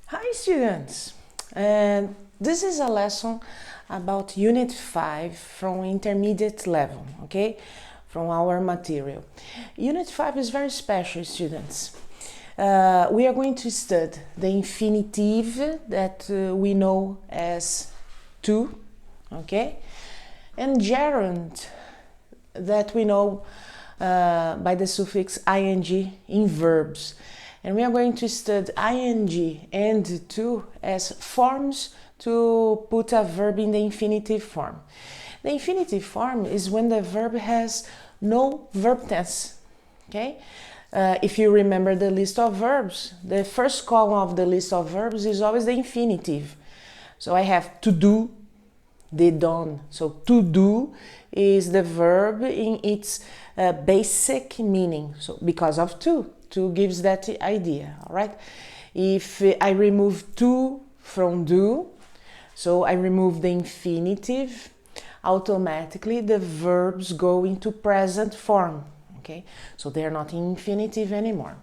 Hi students, and this is a lesson about Unit 5 from intermediate level, okay, from our material. Unit 5 is very special, students. We are going to study the infinitive that we know as to, okay, and gerund that we know by the suffix ing in verbs. And we are going to study ing and to as forms to put a verb in the infinitive form. The infinitive form is when the verb has no verb tense, okay? If you remember the list of verbs, the first column of the list of verbs is always the infinitive. So I have to do, did, done. So to do is the verb in its basic meaning. So because of to gives that idea, all right? If I remove to from do, so I remove the infinitive, automatically the verbs go into present form, okay? So they're not in infinitive anymore.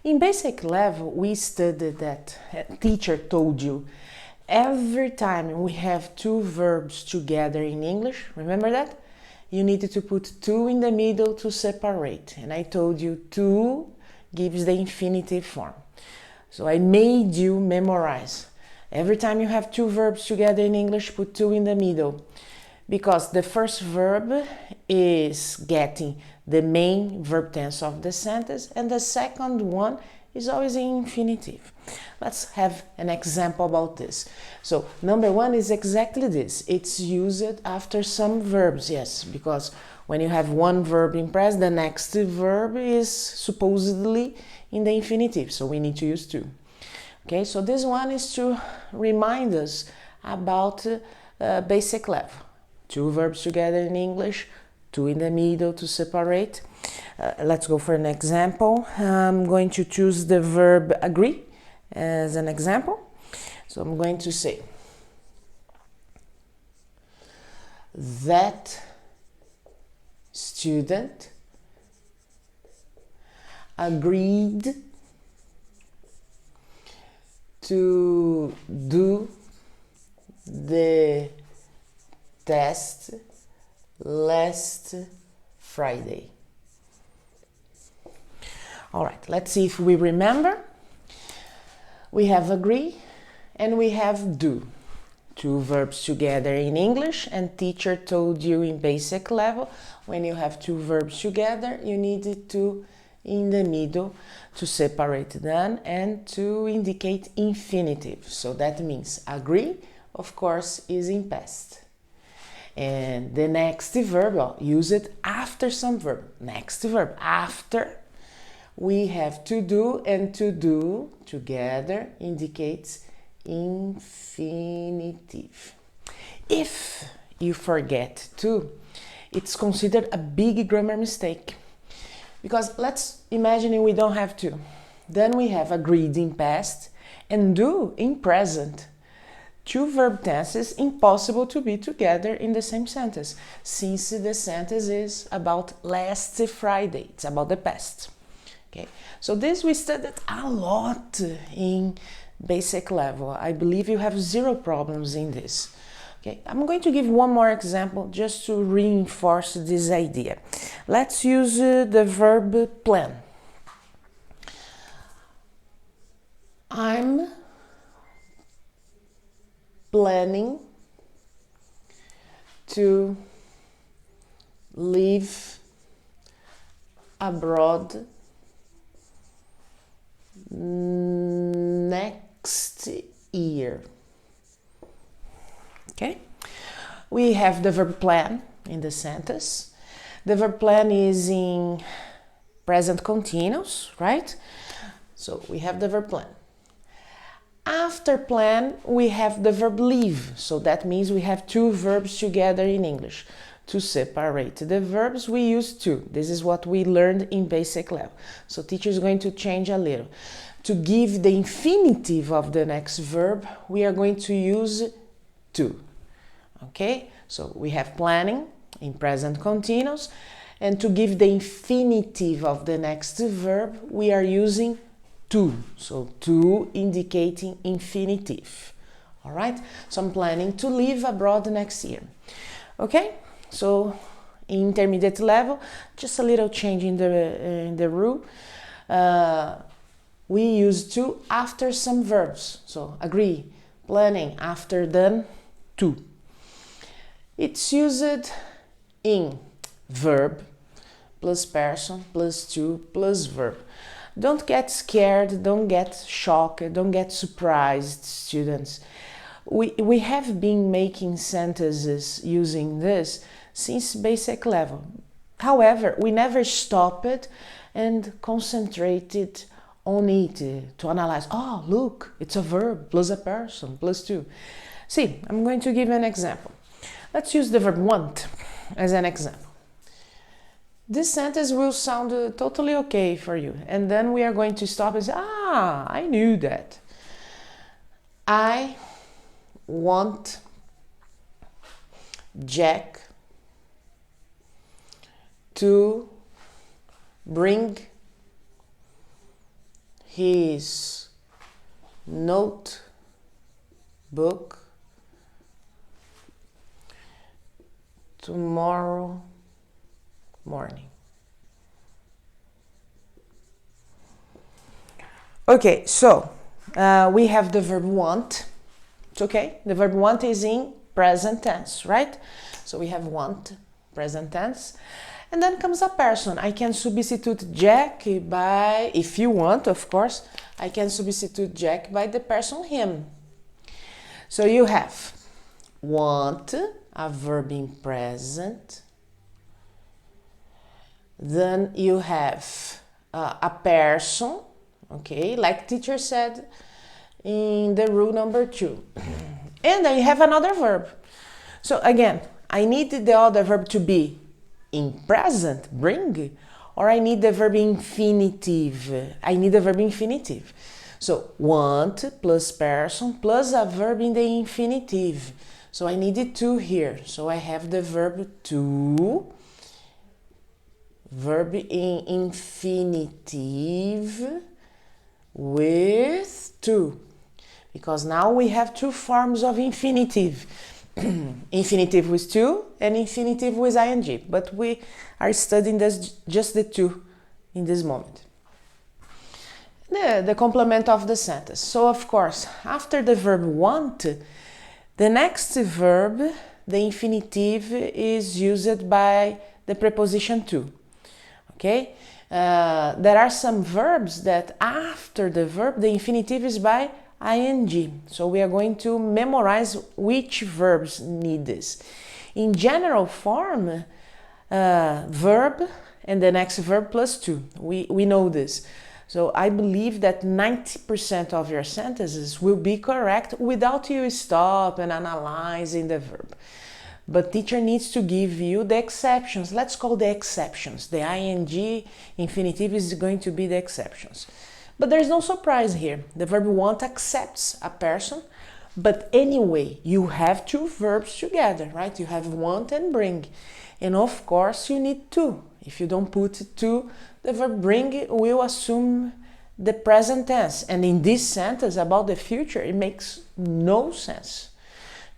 In basic level, we studied that teacher told you every time we have two verbs together in English, remember that? You needed to put to in the middle to separate. And I told you to gives the infinitive form. So I made you memorize. Every time you have two verbs together in English, put to in the middle. Because the first verb is getting the main verb tense of the sentence, and the second one is always in infinitive. Let's have an example about this. So number one is exactly this. It's used after some verbs, yes, because when you have one verb in present, the next verb is supposedly in the infinitive, so we need to use to. Okay, so this one is to remind us about basic level. Two verbs together in English, two in the middle to separate. Let's go for an example. I'm going to choose the verb agree as an example. So I'm going to say that student agreed to do the test last Friday. All right, let's see if we remember. We have agree and we have do. Two verbs together in English, and teacher told you in basic level, when you have two verbs together, you need to in the middle to separate them and to indicate infinitive. So that means agree, of course, is in past. And the next verb, well, use it after some verb. Next verb, after we have to do, and to do together indicates infinitive. If you forget to, it's considered a big grammar mistake. Because let's imagine we don't have to. Then we have agreed in past and do in present. Two verb tenses impossible to be together in the same sentence, since the sentence is about last Friday. It's about the past. Okay, so this we studied a lot in basic level. I believe you have zero problems in this. Okay, I'm going to give one more example just to reinforce this idea. Let's use the verb plan. I'm planning to live abroad next year. Okay, we have the verb plan in the sentence. The verb plan is in present continuous, right? So we have the verb plan. After plan, we have the verb live. So that means we have two verbs together in English. To separate the verbs, we use to. This is what we learned in basic level. So teacher is going to change a little. To give the infinitive of the next verb, we are going to use to. Okay, so we have planning in present continuous, and to give the infinitive of the next verb, we are using to. So to indicating infinitive. All right, so I'm planning to live abroad next year. Okay, so in intermediate level, just a little change in the rule. We use to after some verbs. So agree, planning, after, then, to. It's used in verb plus person plus to plus verb. Don't get scared, don't get shocked, don't get surprised, students. We have been making sentences using this since basic level. However, we never stopped and concentrated on it to analyze. Oh, look, it's a verb plus a person plus to. See, I'm going to give you an example. Let's use the verb want as an example. This sentence will sound totally okay for you. And then we are going to stop and say, I knew that. I want Jack to bring his notebook tomorrow morning. Okay, so we have the verb want. It's okay. The verb want is in present tense, right? So we have want, present tense. And then comes a person. I can substitute Jack by, if you want, of course, I can substitute Jack by the person him. So you have want, a verb in present. Then you have a person, okay, like teacher said in the rule number 2. And then you have another verb. So again, I need the other verb to be in present, bring, or I need the verb infinitive. I need the verb infinitive. So want plus person plus a verb in the infinitive. So I needed to here. So I have the verb to, verb in infinitive with to. Because now we have two forms of infinitive. Infinitive with to and infinitive with ing. But we are studying this, just the two in this moment. The complement of the sentence. So of course, after the verb want, the next verb, the infinitive, is used by the preposition to. Okay? There are some verbs that after the verb, the infinitive is by ing. So we are going to memorize which verbs need this. In general form, verb and the next verb plus to. We know this. So I believe that 90% of your sentences will be correct without you stop and analyzing the verb. But teacher needs to give you the exceptions. Let's call the exceptions. The ing infinitive is going to be the exceptions. But there's no surprise here. The verb want accepts a person, but anyway, you have two verbs together, right? You have want and bring. And of course, you need to. If you don't put to, the verb bring will assume the present tense. And in this sentence about the future, it makes no sense.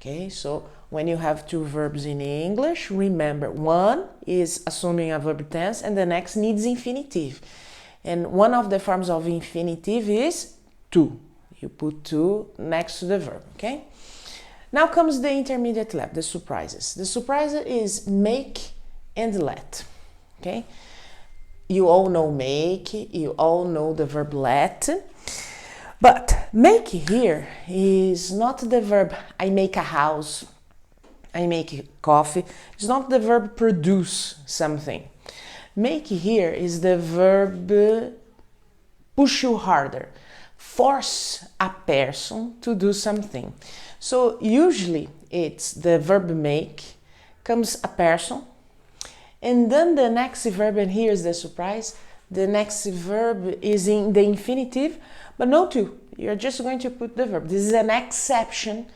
Okay, so when you have two verbs in English, remember one is assuming a verb tense and the next needs infinitive. And one of the forms of infinitive is to. You put to next to the verb, okay? Now comes the intermediate level, the surprises. The surprise is make and let, okay? You all know make, you all know the verb let. But make here is not the verb I make a house, I make coffee. It's not the verb produce something. Make here is the verb push you harder, force a person to do something. So usually it's the verb make, comes a person, and then the next verb, and here's the surprise, the next verb is in the infinitive, but no to. You're just going to put the verb. This is an exception,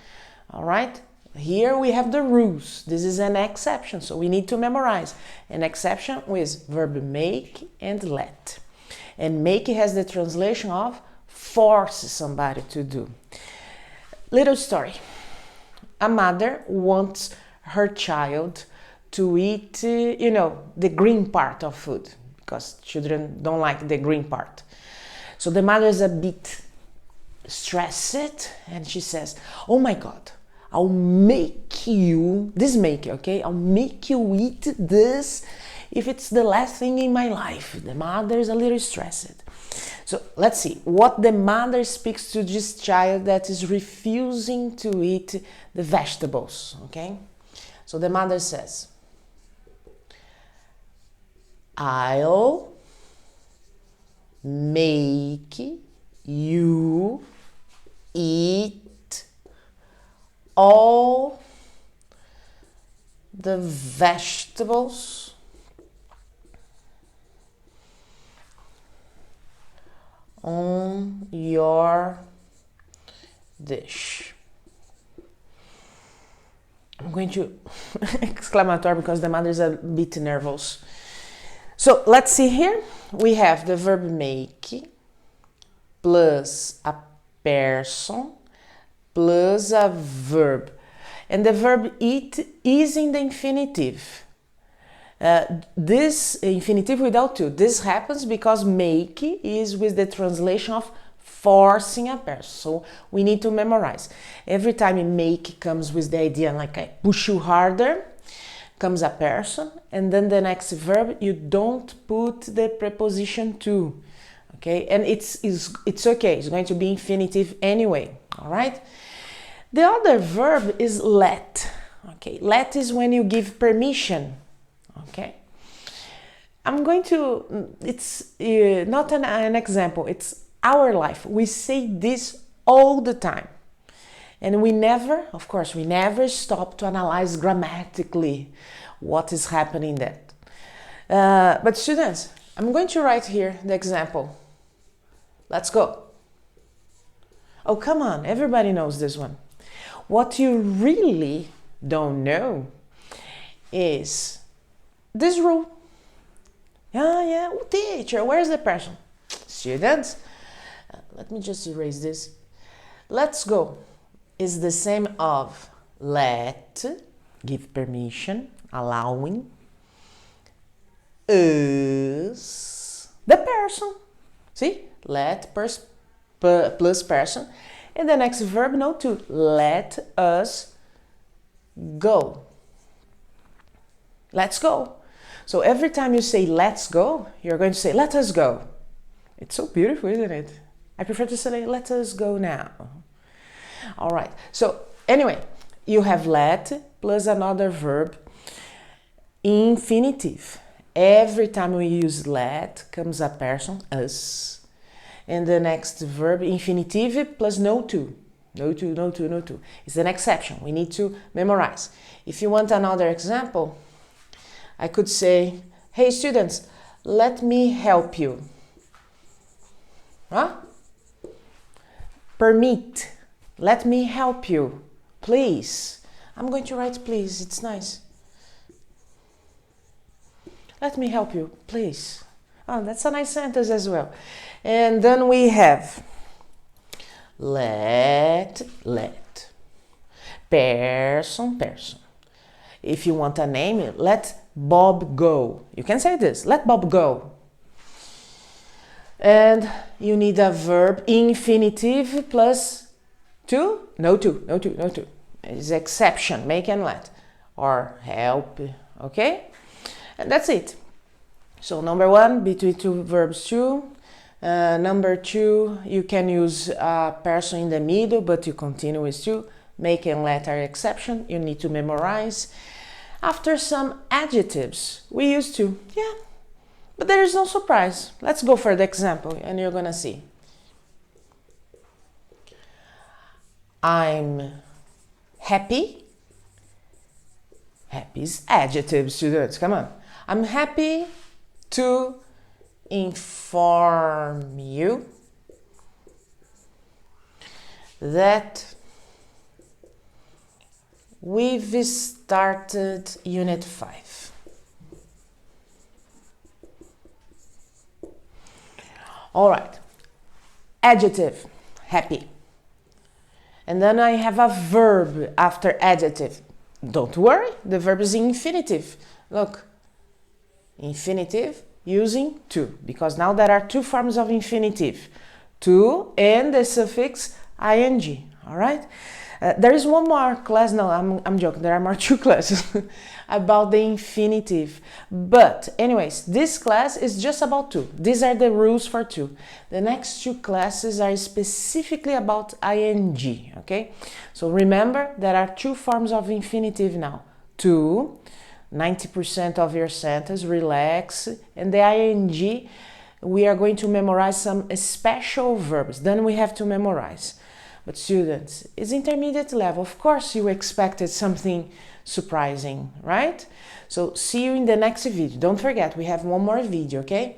all right? Here we have the rules. This is an exception, so we need to memorize. An exception with verb make and let. And make has the translation of force somebody to do. Little story. A mother wants her child to eat, the green part of food, because children don't like the green part. So the mother is a bit stressed and she says, oh my God, I'll make you eat this if it's the last thing in my life. The mother is a little stressed. So let's see what the mother speaks to this child that is refusing to eat the vegetables, okay? So the mother says, I'll make you eat all the vegetables on your dish. I'm going to exclamatory because the mother is a bit nervous. So let's see here. We have the verb make plus a person plus a verb. And the verb eat is in the infinitive. This infinitive without to. This happens because make is with the translation of forcing a person. So we need to memorize. Every time make comes with the idea like I push you harder, comes a person, and then the next verb you don't put the preposition to. Okay, and it's okay. It's going to be infinitive anyway. All right. The other verb is let. Okay, let is when you give permission. Okay, I'm going to, it's not an example, it's our life. We say this all the time. And we never stop to analyze grammatically what is happening there. But students, I'm going to write here the example. Let's go. Oh, come on, everybody knows this one. What you really don't know is this rule. Yeah, teacher, where's the person? Students, let me just erase this. Let's go is the same of let, give permission, allowing, is the person. See? Let plus person. And the next verb, no, to let us go. Let's go. So every time you say let's go, you're going to say let us go. It's so beautiful, isn't it? I prefer to say let us go now. All right. So anyway, you have let plus another verb, infinitive. Every time we use let comes a person, us. And the next verb, infinitive plus no to. No to. It's an exception. We need to memorize. If you want another example, I could say, hey students, let me help you. Huh? Permit. Let me help you. Please. I'm going to write please. It's nice. Let me help you. Please. Oh, that's a nice sentence as well. And then we have let. Person. If you want a name, let Bob go. You can say this. Let Bob go. And you need a verb infinitive plus to. No to. It's exception. Make and let. Or help. Okay? And that's it. So number one, between two verbs two. Number two, you can use a person in the middle, but you continue with to. Make and let are exception. You need to memorize. After some adjectives, we use to. Yeah, but there is no surprise. Let's go for the example and you're gonna see. I'm happy. Happy is adjective, students. Come on. I'm happy to inform you that we've started Unit 5. All right. Adjective, happy. And then I have a verb after adjective. Don't worry, the verb is in infinitive. Look, infinitive using to, because now there are two forms of infinitive, to and the suffix ing. All right. There is one more class. No, I'm joking. There are more two classes about the infinitive. But anyways, this class is just about to. These are the rules for to. The next two classes are specifically about ing. Okay. So remember, there are two forms of infinitive now. To, 90% of your sentence, relax, and the ing. We are going to memorize some special verbs. Then we have to memorize. But students, it's intermediate level. Of course, you expected something surprising, right? So see you in the next video. Don't forget, we have one more video, okay?